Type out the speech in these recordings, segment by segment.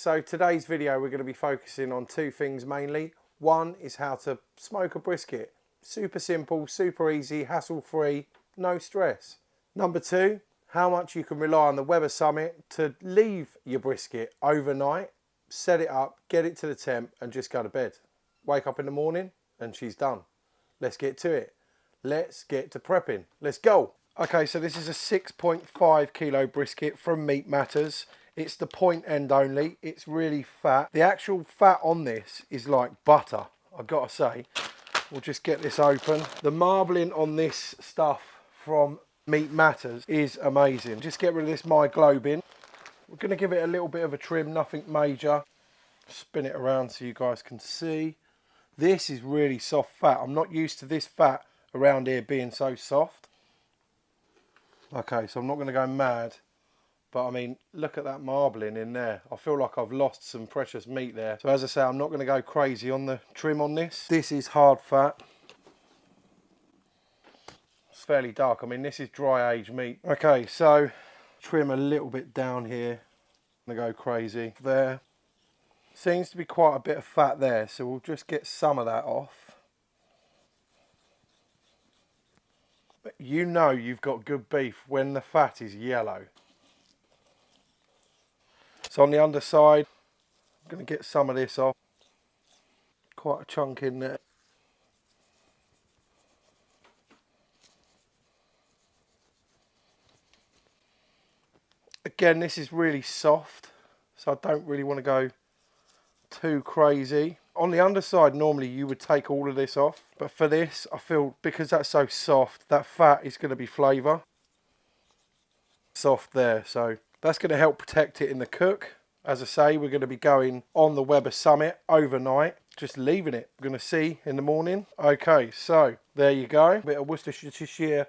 So today's video we're going to be focusing on two things mainly. One is how to smoke a brisket. Super simple, super easy, hassle-free, no stress. Number two, how much you can rely on the Weber Summit to leave your brisket overnight, set it up, get it to the temp and just go to bed. Wake up in the morning and she's done. Let's get to it. Let's get to prepping. Let's go. Okay, so this is a 6.5 kilo brisket from Meat Matters. It's the point end only. It's really fat. The actual fat on this is like butter, I've got to say. We'll just get this open. The marbling on this stuff from Meat Matters is amazing. Just get rid of this myoglobin. We're going to give it a little bit of a trim, nothing major. Spin it around so you guys can see. This is really soft fat. I'm not used to this fat around here being so soft. Okay, so I'm not going to go mad, but I mean, look at that marbling in there. I feel like I've lost some precious meat there. So as I say, I'm not going to go crazy on the trim on this. This is hard fat. It's fairly dark. I mean, this is dry aged meat. Okay, so trim a little bit down here. I'm going to go crazy there. Seems to be quite a bit of fat there, so we'll just get some of that off. But you know you've got good beef when the fat is yellow. So on the underside, I'm going to get some of this off. Quite a chunk in there. Again, this is really soft, so I don't really want to go too crazy. On the underside, normally you would take all of this off, but for this, I feel because that's so soft, that fat is going to be flavour. Soft there, so that's going to help protect it in the cook. As I say, we're going to be going on the Weber Summit overnight, just leaving it. We're going to see in the morning. Okay, so there you go. A bit of Worcestershire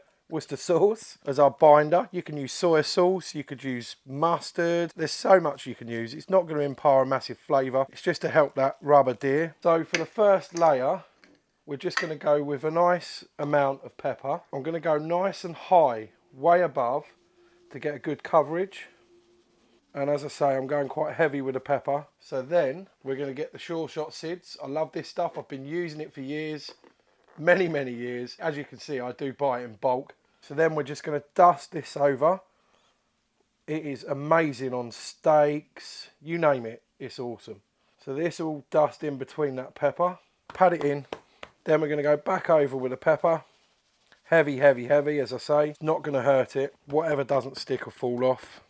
sauce as our binder. You can use soy sauce, you could use mustard. There's so much you can use. It's not going to impart a massive flavour. It's just to help that rub adhere. So for the first layer, we're just going to go with a nice amount of pepper. I'm going to go nice and high, way above, to get a good coverage. And as I say, I'm going quite heavy with the pepper. So then we're going to get the Sure Shot SIDS. I love this stuff. I've been using it for years. Many years. As you can see, I do buy it in bulk. So then we're just going to dust this over. It is amazing on steaks, you name it, it's awesome. So this will dust in between that pepper, pat it in, then we're going to go back over with the pepper. Heavy, as I say, it's not going to hurt it, whatever doesn't stick or fall off.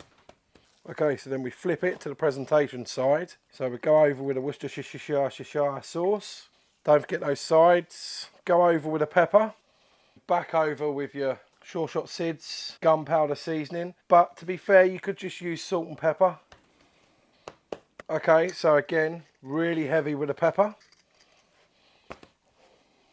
Okay, so then we flip it to the presentation side. So we go over with a Worcestershire sauce. Don't forget those sides. Go over with a pepper. Back over with your Sure Shot SIDS, gunpowder seasoning. But to be fair, you could just use salt and pepper. Okay, so again, really heavy with the pepper.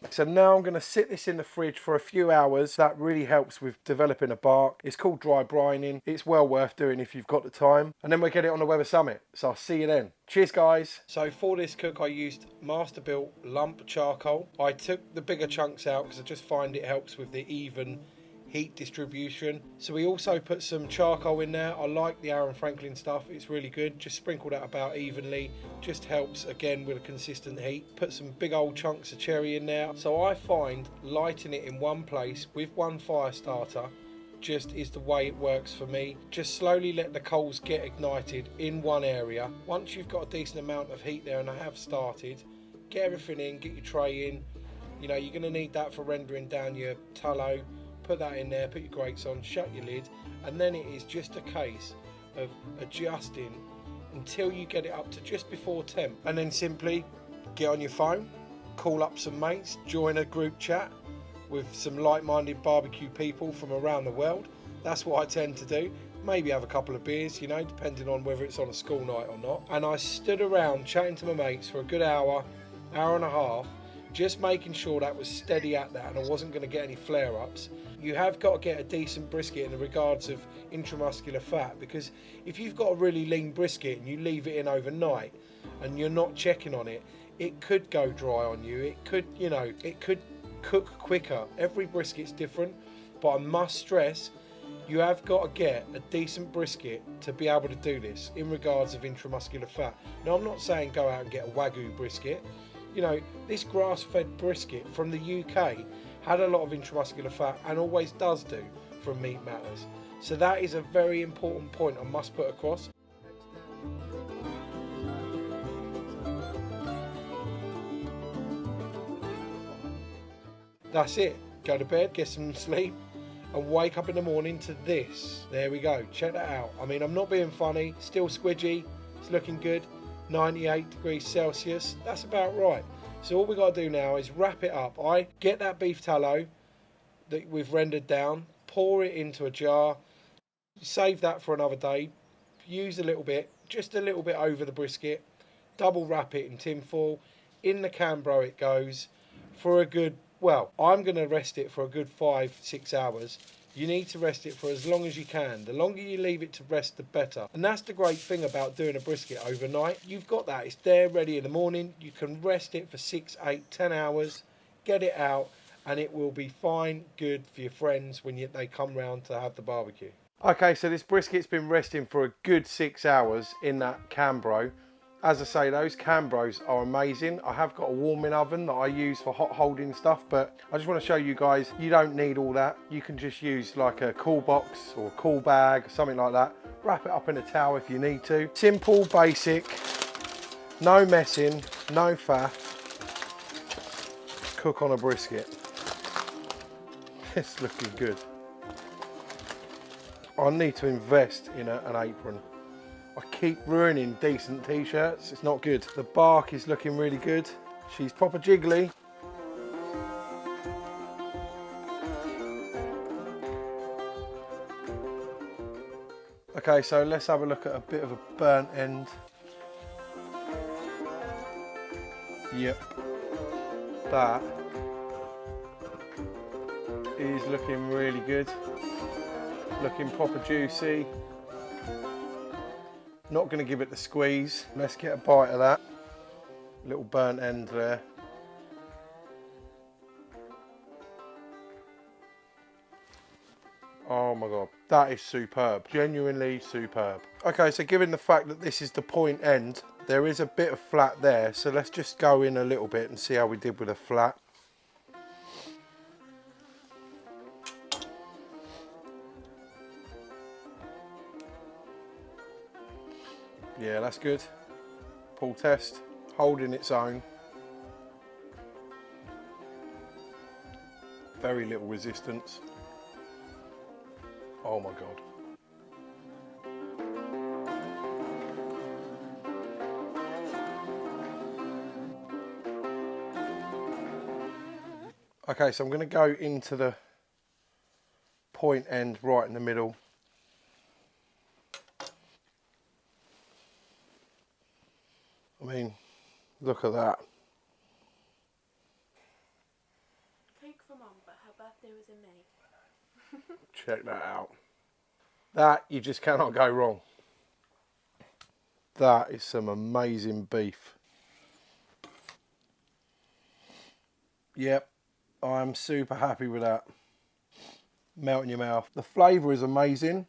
So now I'm going to sit this in the fridge for a few hours. That really helps with developing a bark. It's called dry brining. It's well worth doing if you've got the time. And then we'll get it on the Weber Summit. So I'll see you then. Cheers, guys. So for this cook, I used Masterbuilt lump charcoal. I took the bigger chunks out because I just find it helps with the even heat distribution. So we also put some charcoal in there. I like the Aaron Franklin stuff, it's really good. Just sprinkle that about evenly, just helps again with a consistent heat. Put some big old chunks of cherry in there. So I find lighting it in one place with one fire starter just is the way it works for me. Just slowly let the coals get ignited in one area. Once you've got a decent amount of heat there, and I have started, get everything in, get your tray in. You know, you're going to need that for rendering down your tallow. Put that in there, put your grates on, shut your lid, and then it is just a case of adjusting until you get it up to just before temp. And then simply get on your phone, call up some mates, join a group chat with some like-minded barbecue people from around the world. That's what I tend to do. Maybe have a couple of beers, you know, depending on whether it's on a school night or not. And I stood around chatting to my mates for a good hour and a half, just making sure that was steady at that and I wasn't going to get any flare-ups. You have got to get a decent brisket in the regards of intramuscular fat, because if you've got a really lean brisket and you leave it in overnight and you're not checking on it, it could go dry on you. It could, you know, it could cook quicker. Every brisket's different, but I must stress, You have got to get a decent brisket to be able to do this in regards of intramuscular fat. Now, I'm not saying go out and get a Wagyu brisket. You know, this grass-fed brisket from the UK had a lot of intramuscular fat and always does do from Meat Matters. So that is a very important point I must put across. That's it. Go to bed, get some sleep, and wake up in the morning to this. There we go. Check that out. I mean, I'm not being funny. Still squidgy. It's looking good. 98 degrees Celsius. That's about right. So all we got to do now is wrap it up. I get that beef tallow that we've rendered down, pour it into a jar, save that for another day, use a little bit, just a little bit over the brisket, double wrap it in tin foil, in the Cambro it goes for a good, well, I'm going to rest it for a good 5-6 hours. You need to rest it for as long as you can. The longer you leave it to rest, the better. And that's the great thing about doing a brisket overnight. You've got that. It's there ready in the morning. You can rest it for 6, 8, 10 hours, get it out, and it will be fine, good for your friends when they come round to have the barbecue. Okay, so this brisket's been resting for a good 6 hours in that Cambro. As I say, those Cambros are amazing. I have got a warming oven that I use for hot holding stuff, but I just want to show you guys, you don't need all that. You can just use like a cool box or a cool bag, something like that. Wrap it up in a towel if you need to. Simple, basic, no messing, no faff. Cook on a brisket. It's looking good. I need to invest in an apron. I keep ruining decent t-shirts. It's not good. The bark is looking really good. She's proper jiggly. Okay, so let's have a look at a bit of a burnt end. Yep. That is looking really good. Looking proper juicy. Not going to give it the squeeze. Let's get a bite of that. Little burnt end there. Oh my God, that is superb. Genuinely superb. Okay, so given the fact that this is the point end, there is a bit of flat there. So let's just go in a little bit and see how we did with a flat. Yeah, that's good. Pull test, holding its own. Very little resistance. Oh my God. Okay, so I'm going to go into the point end right in the middle. I mean, look at that. Cake for Mum, but her birthday was in May. Check that out. That, you just cannot go wrong. That is some amazing beef. Yep, I'm super happy with that. Melt in your mouth. The flavour is amazing.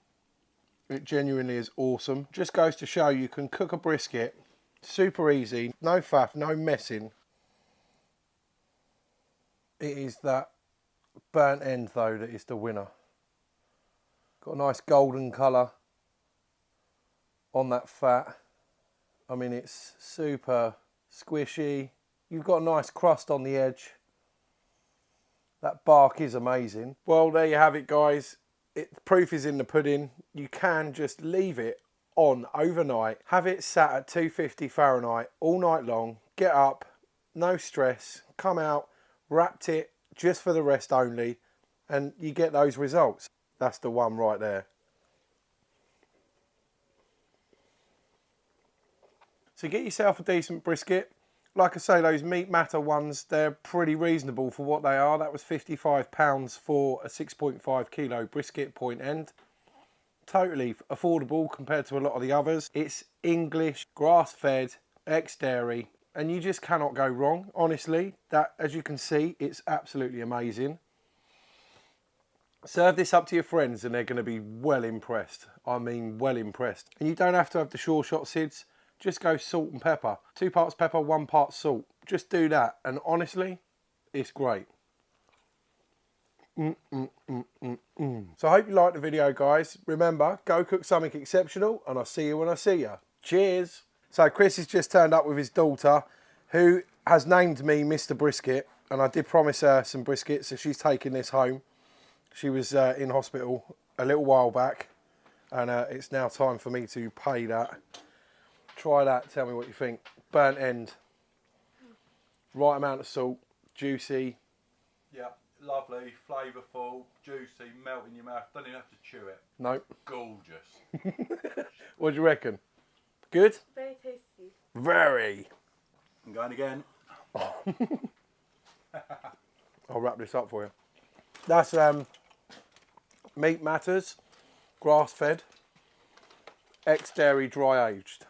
It genuinely is awesome. Just goes to show you can cook a brisket super easy, no faff, no messing. It is that burnt end though that is the winner. Got a nice golden colour on that fat. I mean, it's super squishy. You've got a nice crust on the edge. That bark is amazing. Well, there you have it, guys. The proof is in the pudding. You can just leave it on overnight, have it sat at 250 Fahrenheit all night long, get up, no stress, come out, wrapped it just for the rest only, and you get those results. That's the one right there. So get yourself a decent brisket. Like I say, those Meat Matter ones, they're pretty reasonable for what they are. That was £55 for a 6.5 kilo brisket point end. Totally affordable compared to a lot of the others. It's English, grass-fed, ex-dairy, and you just cannot go wrong, honestly. That, as you can see, it's absolutely amazing. Serve this up to your friends and they're going to be well impressed. I mean, well impressed. And you don't have to have the Sure Shot SIDS. Just go salt and pepper. 2 parts pepper, 1 part salt. Just do that. And honestly, it's great. So I hope you liked the video, guys. Remember, go cook something exceptional and I'll see you when I see you. Cheers. So Chris has just turned up with his daughter, who has named me Mr. Brisket. And I did promise her some brisket, so she's taking this home. She was in hospital a little while back, and it's now time for me to pay that. Try that, tell me what you think. Burnt end. Right amount of salt, juicy. Yeah, lovely, flavourful, juicy, melt in your mouth. Don't even have to chew it. Nope. Gorgeous. What do you reckon? Good? Very tasty. Very. I'm going again. I'll wrap this up for you. That's Meat Matters, grass-fed, ex-dairy, dry-aged.